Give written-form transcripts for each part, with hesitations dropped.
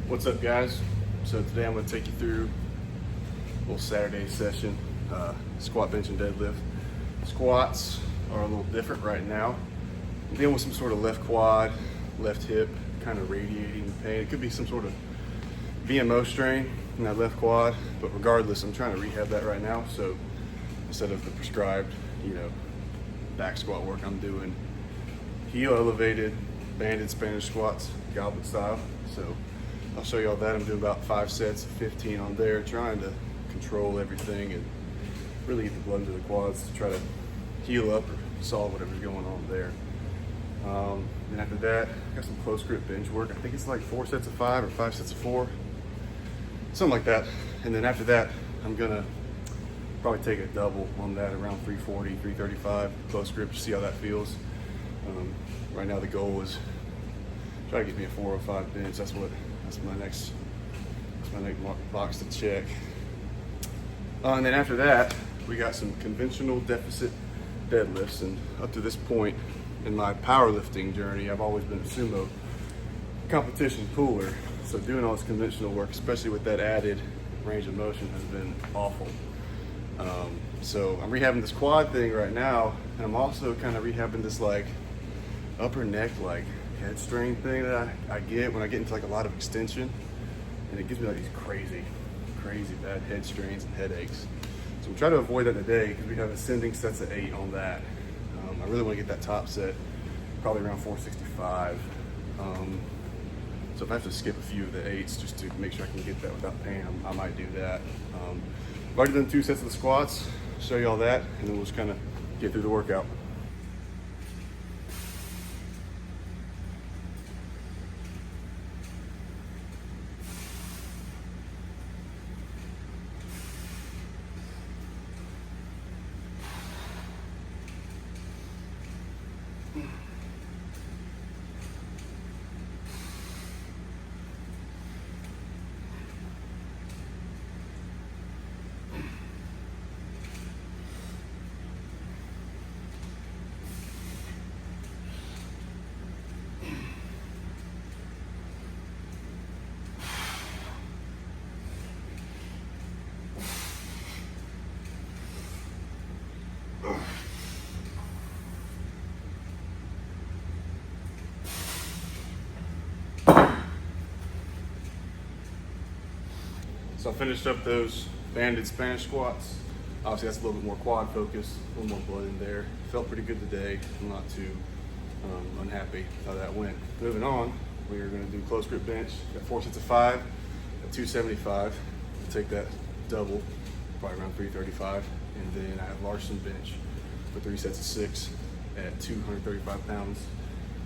What's up, guys? So today I'm going to take you through a little Saturday session, squat, bench, and deadlift. Squats are a little different right now. I'm dealing with some sort of left quad, left hip, kind of radiating pain. It could be some sort of VMO strain in that left quad, but regardless, I'm trying to rehab that right now. So instead of the prescribed, back squat work, I'm doing heel elevated banded Spanish squats, goblet style. So I'll show you all that. I'm doing about 5 sets of 15 on there, trying to control everything and really get the blood into the quads to try to heal up or solve whatever's going on there. Then after that, I got some close grip bench work. I think it's like 4 sets of 5 or 5 sets of 4, something like that. And then after that, I'm gonna probably take a double on that around 340, 335 close grip to see how that feels. Right now the goal is try to get me a 405 bench. That's my next box to check. And then after that, we got some conventional deficit deadlifts. And up to this point in my powerlifting journey, I've always been a sumo competition pooler. So doing all this conventional work, especially with that added range of motion, has been awful. So I'm rehabbing this quad thing right now, and I'm also kind of rehabbing this like upper neck like head strain thing that I get when I get into like a lot of extension, and it gives me like these crazy bad head strains and headaches. So I'm trying to avoid that today because we have ascending sets of 8 on that. I really want to get that top set probably around 465. So if I have to skip a few of the 8s just to make sure I can get that without pain, I might do that. I've already done 2 sets of the squats. Show you all that, and then we'll just kind of get through the workout. So I finished up those banded Spanish squats. Obviously that's a little bit more quad focused, a little more blood in there. Felt pretty good today. I'm not too unhappy how that went. Moving on, we are gonna do close grip bench. Got 4 sets of 5 at 275. We'll take that double, probably around 335. And then I have Larson bench for 3 sets of 6 at 235 pounds.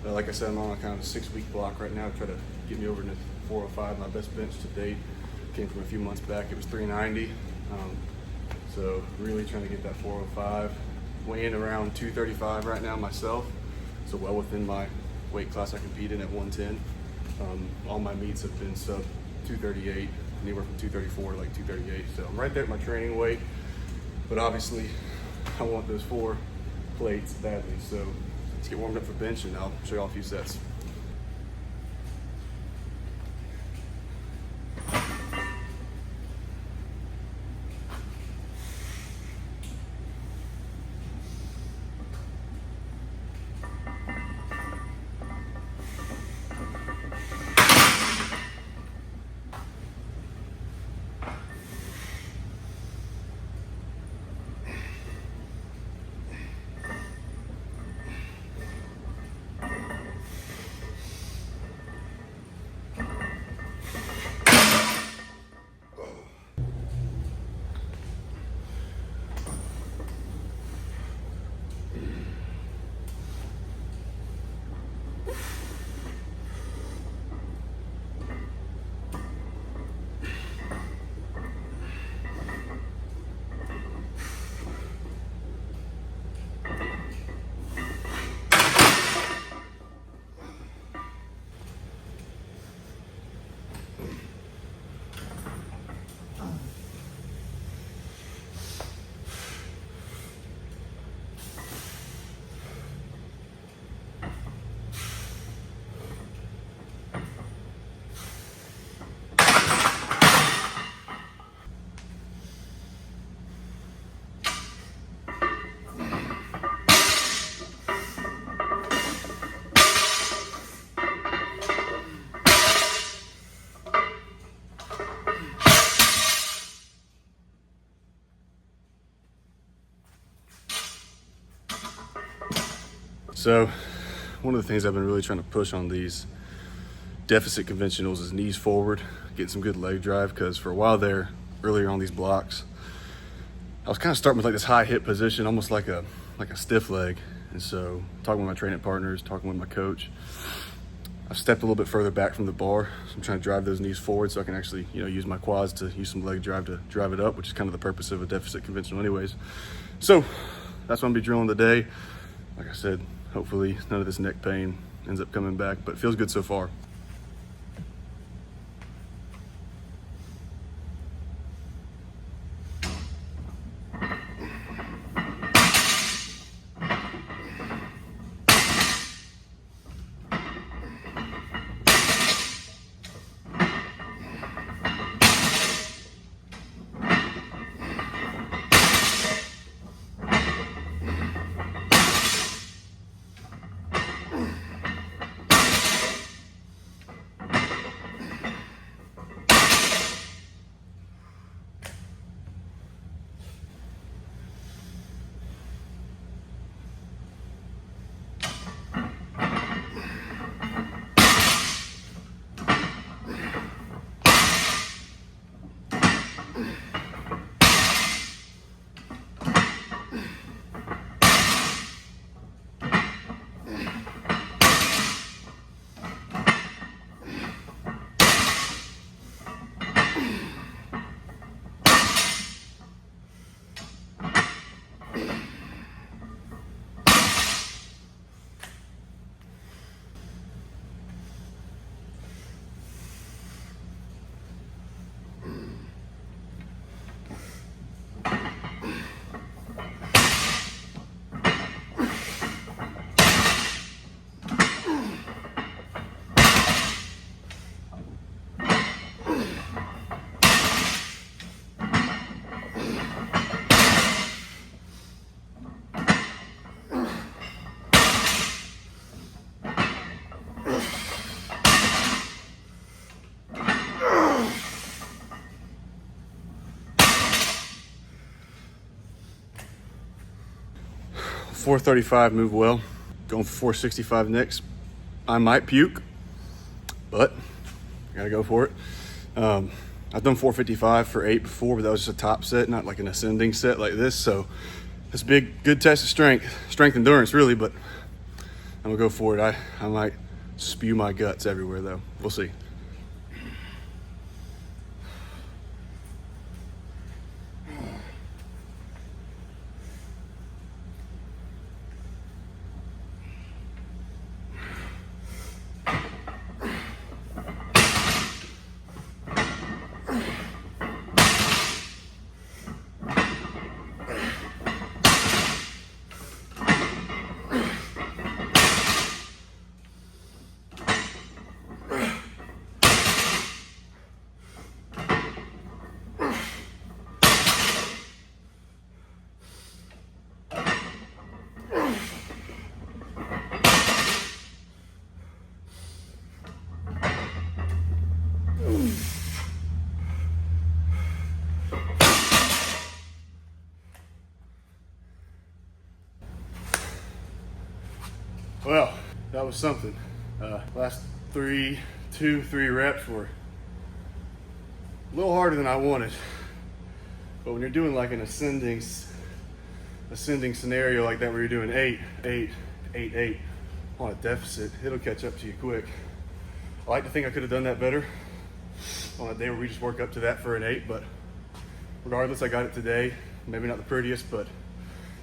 Like I said, I'm on a kind of a 6-week block right now to try to get me over to 405, my best bench to date. Came from a few months back, it was 390. So really trying to get that 405. Weighing around 235 right now myself, so well within my weight class I compete in at 110. All my meets have been sub 238, anywhere from 234 to like 238. So I'm right there at my training weight, but obviously I want those 4 plates badly. So let's get warmed up for bench and I'll show you all a few sets. So one of the things I've been really trying to push on these deficit conventionals is knees forward, getting some good leg drive, because for a while there, earlier on these blocks, I was kind of starting with like this high hip position, almost like a stiff leg. And so talking with my training partners, talking with my coach, I've stepped a little bit further back from the bar. So I'm trying to drive those knees forward so I can actually, use my quads to use some leg drive to drive it up, which is kind of the purpose of a deficit conventional anyways. So that's what I'm gonna be drilling today. Like I said, hopefully none of this neck pain ends up coming back, but it feels good so far. .435 moved well. Going for .465 next. I might puke, but I gotta go for it. I've done .455 for 8 before, but that was just a top set, not like an ascending set like this. So it's a good test of strength endurance really, but I'm gonna go for it. I might spew my guts everywhere though. We'll see. Well, that was something. Last 3 reps were a little harder than I wanted. But when you're doing like an ascending scenario like that, where you're doing 8, 8, 8, 8 on a deficit, it'll catch up to you quick. I like to think I could have done that better on a day where we just work up to that for an 8, but regardless, I got it today. Maybe not the prettiest, but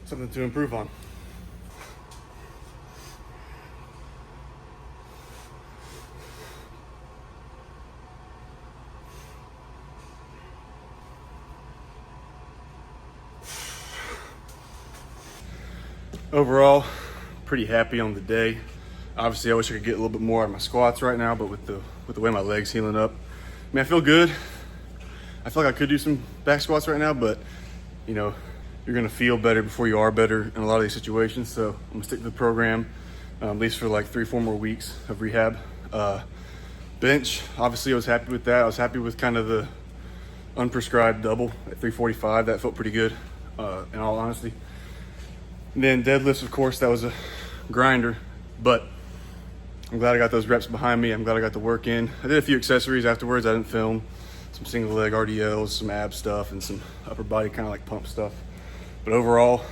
something to improve on. Overall, pretty happy on the day. Obviously, I wish I could get a little bit more out of my squats right now, but with the way my leg's healing up, I mean, I feel good. I feel like I could do some back squats right now, but you're gonna feel better before you are better in a lot of these situations. So I'm gonna stick to the program, at least for like 3-4 more weeks of rehab. Bench, obviously I was happy with that. I was happy with kind of the unprescribed double at 345. That felt pretty good, in all honesty. And then deadlifts, of course, that was a grinder, but I'm glad I got those reps behind me. I'm glad I got the work in. I did a few accessories afterwards. I didn't film some single leg RDLs, some ab stuff, and some upper body kind of like pump stuff. But overall,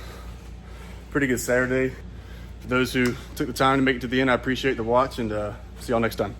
pretty good Saturday. For those who took the time to make it to the end, I appreciate the watch, and see y'all next time.